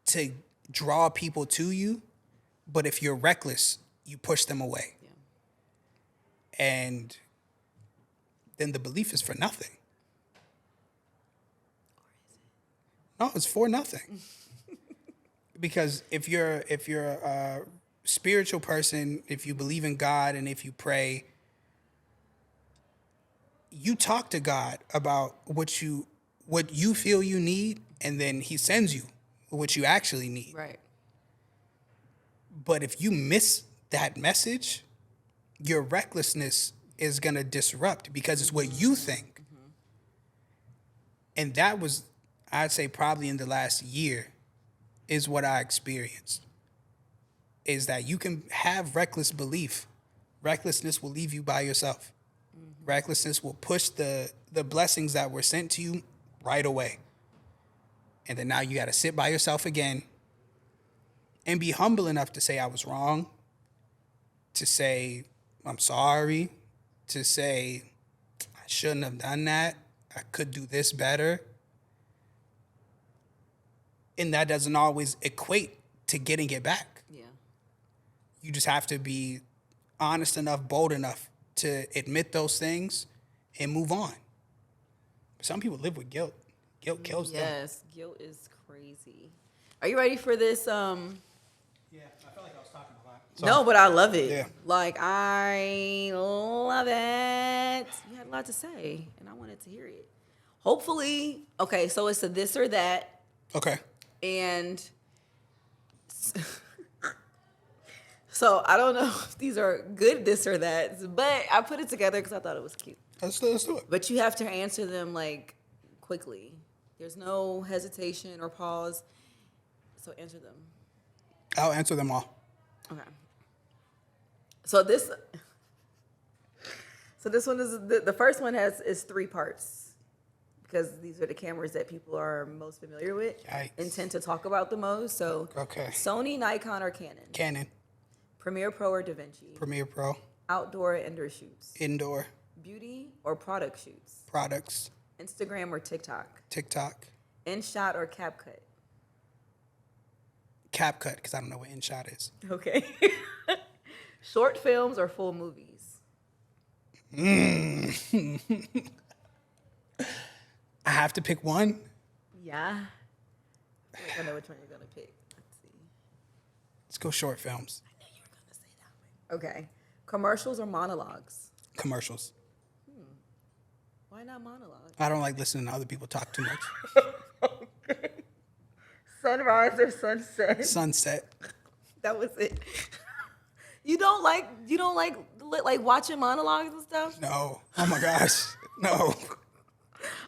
to draw people to you, but if you're reckless, you push them away. Yeah. And then the belief is for nothing. No, it's for nothing. Because if you're a spiritual person, if you believe in God and if you pray, you talk to God about what you feel you need, and then he sends you what you actually need. Right. But if you miss that message, your recklessness is going to disrupt because it's what you think. And that was, I'd say probably in the last year, is what I experienced. Is that you can have reckless belief. Recklessness will leave you by yourself. Recklessness will push the blessings that were sent to you right away. And then now you got to sit by yourself again and be humble enough to say I was wrong, to say I'm sorry, to say I shouldn't have done that. I could do this better. And that doesn't always equate to getting it back. Yeah. You just have to be honest enough, bold enough to admit those things and move on. Some people live with guilt. Guilt kills them. Yes, guilt is crazy. Are you ready for this? Yeah, I felt like I was talking a lot. So, No, but I love it. Yeah. Like, I love it. You had a lot to say, and I wanted to hear it. Hopefully, okay, so it's a this or that. Okay. And so I don't know if these are good this or that, but I put it together because I thought it was cute. Let's do it. But you have to answer them, like, quickly. There's no hesitation or pause. So answer them. I'll answer them all. Okay. So this one is the first one is 3 parts because these are the cameras that people are most familiar with Yikes. and tend to talk about the most. So Okay. Sony, Nikon, or Canon? Canon. Premiere Pro or DaVinci? Premiere Pro. Outdoor or indoor shoots? Indoor. Beauty or product shoots? Products. Instagram or TikTok? TikTok. InShot or CapCut? CapCut, because I don't know what InShot is. Okay. Short films or full movies? I have to pick one. Yeah. I feel like I know which one you're gonna pick. Let's see. Let's go short films. I knew you were gonna say that one. Okay. Commercials or monologues? Commercials. Why not monologues? I don't like listening to other people talk too much. Okay. Sunrise or sunset? Sunset. That was it. You don't like watching monologues and stuff? No. Oh my gosh. No.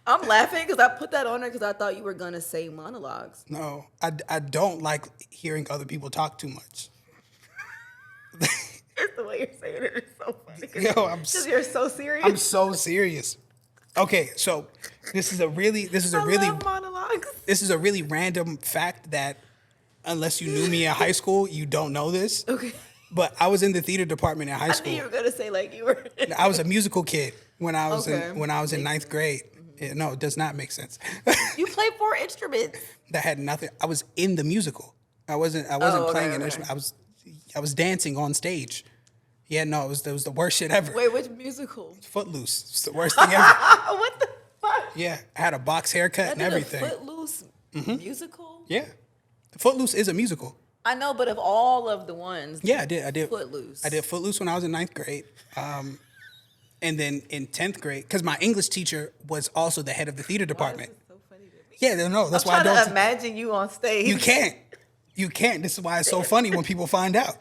I'm laughing because I put that on there because I thought you were gonna say monologues. No. I don't like hearing other people talk too much. It's the way you're saying it is so funny. Yo, Because you're so serious. I'm so serious. Okay, so this is a really love monologues. this is a really random fact that unless you knew me in high school, you don't know this. Okay. But I was in the theater department in high I school. knew you were gonna say like you were. I was a musical kid when I was Okay. in 9th grade. Yeah, no, it does not make sense. You played 4 instruments. That had nothing. I was in the musical. I wasn't okay, playing an okay. instrument. I was dancing on stage. Yeah, no, it was the worst shit ever. Wait, which musical? Footloose. It's the worst thing ever. What the fuck? Yeah, I had a box haircut and everything. A Footloose musical? Yeah, Footloose is a musical. I know, but of all of the ones, Yeah, I did. Footloose. I did Footloose when I was in 9th grade. And then in 10th grade, because my English teacher was also the head of the theater Why is department. this so funny to me? Yeah, no, that's I'm why I trying don't. to imagine you on stage. You can't. You can't. This is why it's so funny when people find out.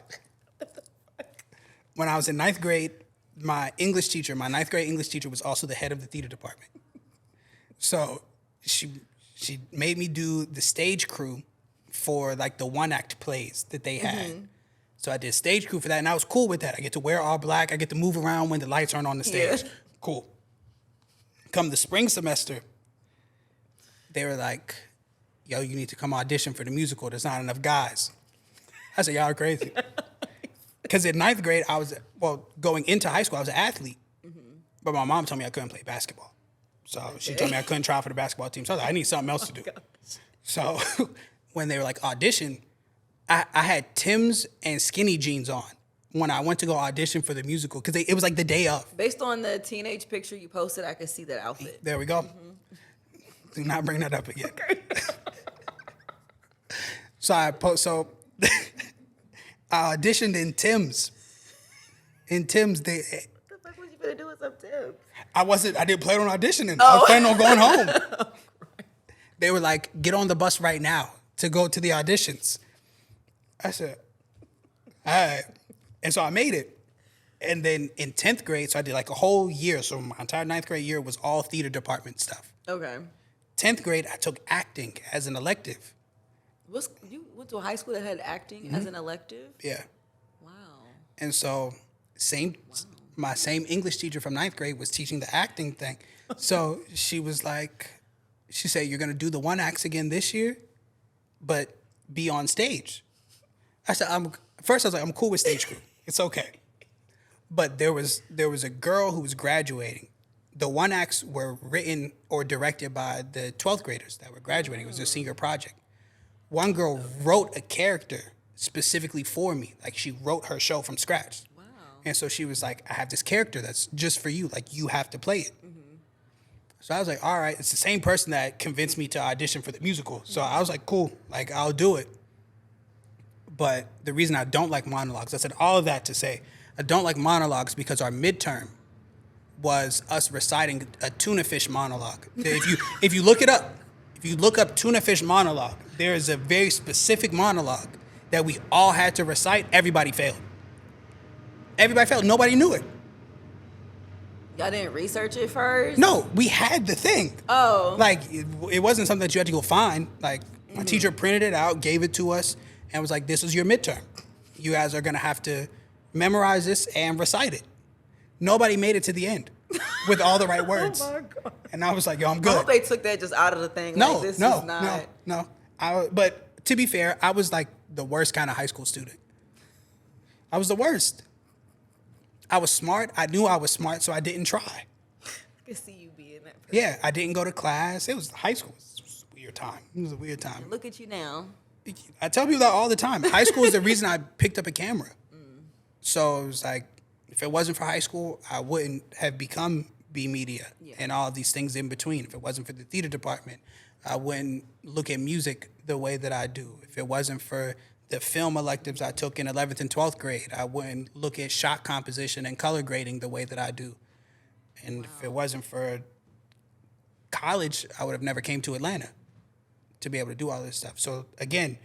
When I was in 9th grade, my 9th grade English teacher was also the head of the theater department. So she made me do the stage crew for like the 1-act plays that they had. So I did stage crew for that, and I was cool with that. I get to wear all black. I get to move around when the lights aren't on the stage. Yeah. Cool. Come the spring semester, they were like, yo, you need to come audition for the musical. There's not enough guys. I said, y'all are crazy. Because in 9th grade, going into high school, I was an athlete. But my mom told me I couldn't play basketball. So she told me I couldn't try for the basketball team. So I was like, I need something else to do. So when they were like, audition, I had Tim's and skinny jeans on when I went to go audition for the musical. Because it was like the day of. Based on the teenage picture you posted, I could see that outfit. There we go. Do not bring that up again. Okay. So I auditioned in Tim's. In Tim's, What the fuck was you gonna do with some tips? I didn't plan on auditioning. I was planning on going home. They were like, get on the bus right now to go to the auditions. I said, all right. And so I made it. And then in 10th grade, so I did like a whole year. So my entire 9th grade year was all theater department stuff. Okay. 10th grade, I took acting as an elective. You went to a high school that had acting as an elective? Yeah. Wow. And so my same English teacher from 9th grade was teaching the acting thing. So she was like, she said, you're going to do the 1-acts again this year, but be on stage. I said, first I was like, I'm cool with stage crew. It's okay. But there was a girl who was graduating. The 1-acts were written or directed by the 12th graders that were graduating. It was their senior project. One girl wrote a character specifically for me. Like, she wrote her show from scratch. Wow. And so she was like, I have this character that's just for you. Like, you have to play it. So I was like, all right, it's the same person that convinced me to audition for the musical. So I was like, cool, like I'll do it. But the reason I don't like monologues, I said all of that to say, I don't like monologues because our midterm was us reciting a tuna fish monologue. If you look it up, if you look up tuna fish monologue, there is a very specific monologue that we all had to recite. Everybody failed. Everybody failed. Nobody knew it. Y'all didn't research it first? No, we had the thing. Oh. Like, it wasn't something that you had to go find. Like, my teacher printed it out, gave it to us, and was like, this is your midterm. You guys are going to have to memorize this and recite it. Nobody made it to the end with all the right words. Oh, my God. And I was like, yo, I'm I good. hope they took that just out of the thing. No, like, this no, is not... no. But to be fair, I was like the worst kind of high school student. I was the worst. I was smart. I knew I was smart, so I didn't try. I can see you being that person. Yeah, I didn't go to class. It was high school. It was a weird time. It was a weird time. Look at you now. I tell people that all the time. High school is the reason I picked up a camera. So it was like, if it wasn't for high school, I wouldn't have become B Media and all these things in between. If it wasn't for the theater department, I wouldn't look at music the way that I do. If it wasn't for the film electives I took in 11th and 12th grade, I wouldn't look at shot composition and color grading the way that I do. And if it wasn't for college, I would have never came to Atlanta to be able to do all this stuff. So again,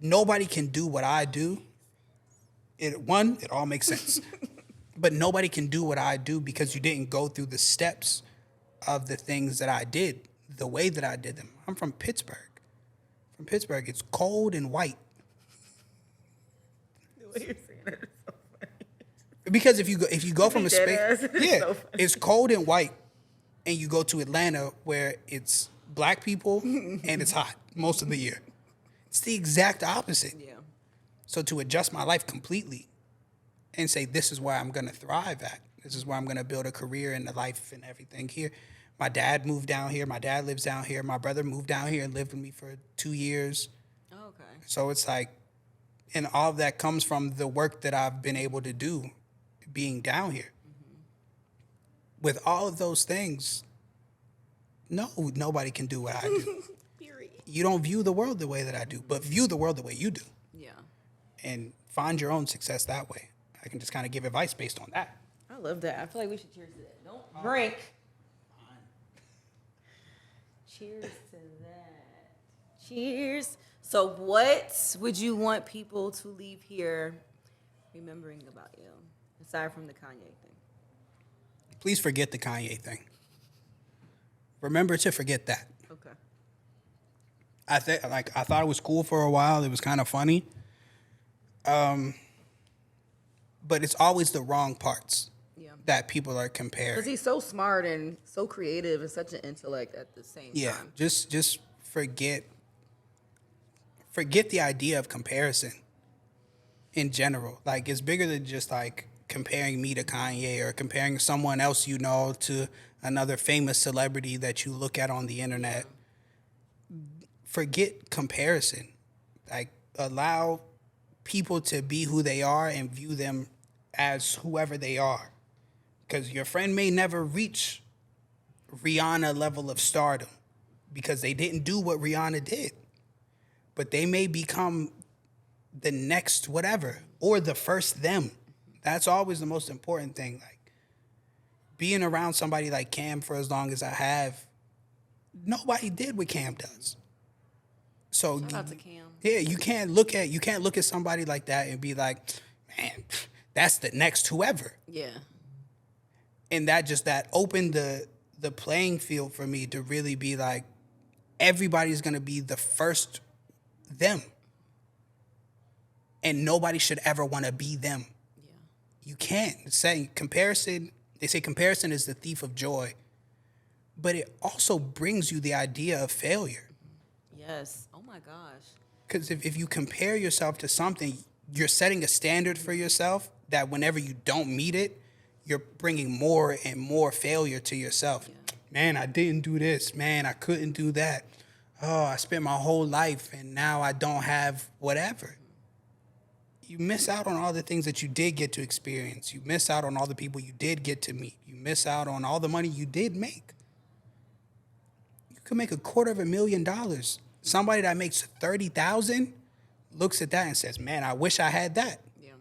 nobody can do what I do. It all makes sense. But nobody can do what I do because you didn't go through the steps of the things that I did, the way that I did them. I'm from Pittsburgh. From Pittsburgh, it's cold and white. The way you're saying it is so funny. Because if you go from a space, so it's cold and white, and you go to Atlanta where it's black people and it's hot most of the year. It's the exact opposite. Yeah. So to adjust my life completely and say, this is where I'm going to thrive at. This is where I'm going to build a career and a life and everything here. My dad moved down here. My dad lives down here. My brother moved down here and lived with me for 2 years. Okay. So it's like, and all of that comes from the work that I've been able to do being down here. With all of those things, nobody can do what I do. Period. You don't view the world the way that I do, but view the world the way you do. Yeah. And find your own success that way. I can just kind of give advice based on that. I love that. I feel like we should cheers to that. Don't drink. Cheers to that. Cheers. So what would you want people to leave here remembering about you, aside from the Kanye thing? Please forget the Kanye thing. Remember to forget that. Okay. I thought it was cool for a while. It was kind of funny. But it's always the wrong parts that people are comparing. Because he's so smart and so creative and such an intellect at the same time. Just forget the idea of comparison in general. Like, it's bigger than just like comparing me to Kanye or comparing someone else you know to another famous celebrity that you look at on the internet. Forget comparison. Like, allow people to be who they are and view them as whoever they are. Because your friend may never reach Rihanna level of stardom because they didn't do what Rihanna did. But they may become the next whatever or the first them. That's always the most important thing. Like, being around somebody like Cam for as long as I have, nobody did what Cam does. So Shout out to Cam. Yeah, you can't look at somebody like that and be like, man, that's the next whoever. Yeah. And that opened the playing field for me to really be like, everybody's gonna be the first them. And nobody should ever wanna be them. Yeah. You can't. They say comparison is the thief of joy. But it also brings you the idea of failure. Yes. Oh my gosh. Because if you compare yourself to something, you're setting a standard for yourself that whenever you don't meet it, you're bringing more and more failure to yourself. Yeah. Man, I didn't do this. Man, I couldn't do that. Oh, I spent my whole life and now I don't have whatever. You miss out on all the things that you did get to experience. You miss out on all the people you did get to meet. You miss out on all the money you did make. could make $250,000. Somebody that makes 30,000 looks at that and says, man, I wish I had that. Yeah.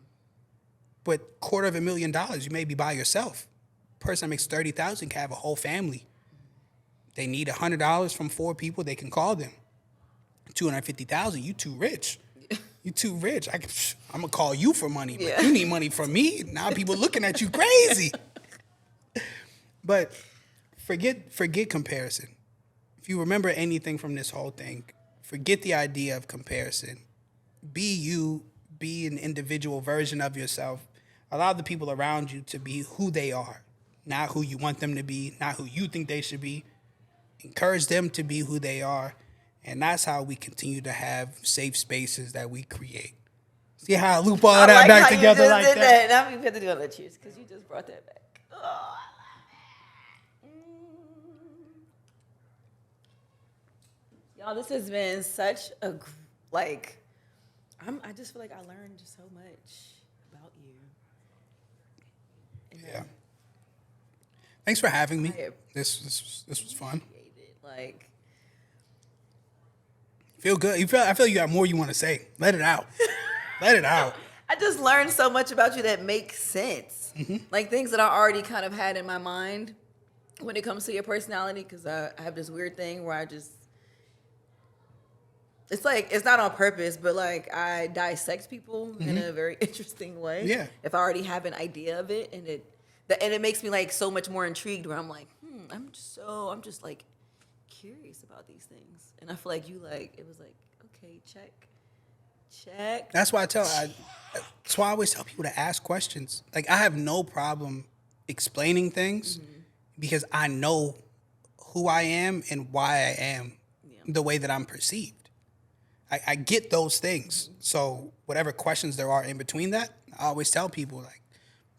But $250,000, you may be by yourself. Person that makes 30,000 can have a whole family. They need $100 from 4 people, they can call them. 250,000, you too rich. You too rich. I'm gonna call you for money, but you need money from me. Now people looking at you crazy. But forget comparison. If you remember anything from this whole thing, forget the idea of comparison. Be you, be an individual version of yourself. Allow the people around you to be who they are, not who you want them to be, not who you think they should be. Encourage them to be who they are. And that's how we continue to have safe spaces that we create. See how I loop all that back together like that? Now we have to do another cheers because you just brought that back. Oh, I love it. Y'all, this has been such a, I just feel like I learned so much about you. Yeah. Thanks for having me. This was fun. Feel good. I feel you got more you want to say. Let it out. Let it out. I just learned so much about you that makes sense. Mm-hmm. Like things that I already kind of had in my mind when it comes to your personality, because I have this weird thing where it's not on purpose, but like I dissect people in a very interesting way. Yeah. If I already have an idea of it, and it makes me like so much more intrigued where I'm like, I'm just like curious about these things. And I feel like it was like, okay, check. That's why that's why I always tell people to ask questions. Like I have no problem explaining things because I know who I am and why I am the way that I'm perceived. I get those things. So whatever questions there are in between that, I always tell people like,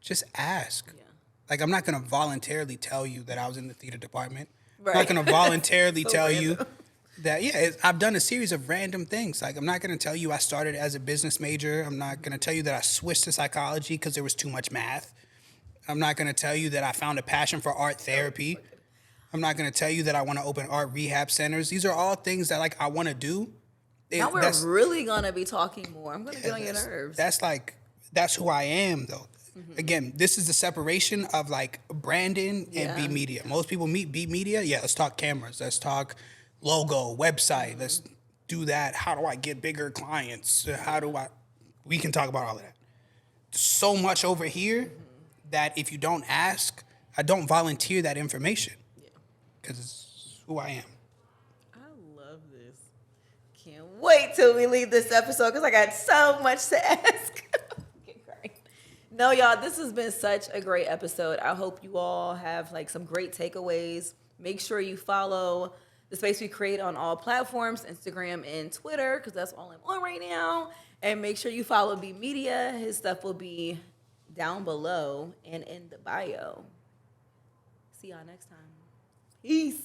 just ask. Yeah. Like I'm not gonna voluntarily tell you that I was in the theater department. Right. I'm not going to voluntarily tell you that, I've done a series of random things. Like, I'm not going to tell you I started as a business major. I'm not going to tell you that I switched to psychology because there was too much math. I'm not going to tell you that I found a passion for art therapy. I'm not going to tell you that I want to open art rehab centers. These are all things that, like, I want to do. Now we're really going to be talking more. I'm going to get on your nerves. That's who I am, though. Mm-hmm. Again, this is the separation of like Brandon and B Media. Most people meet B Media. Yeah, let's talk cameras. Let's talk logo, website. Let's do that. How do I get bigger clients? We can talk about all of that. So much over here that if you don't ask, I don't volunteer that information. Yeah. Because it's who I am. I love this. Can't wait till we leave this episode because I got so much to ask. No, y'all, this has been such a great episode. I hope you all have like some great takeaways. Make sure you follow the space we create on all platforms, Instagram and Twitter, because that's all I'm on right now. And make sure you follow B Media. His stuff will be down below and in the bio. See y'all next time. Peace.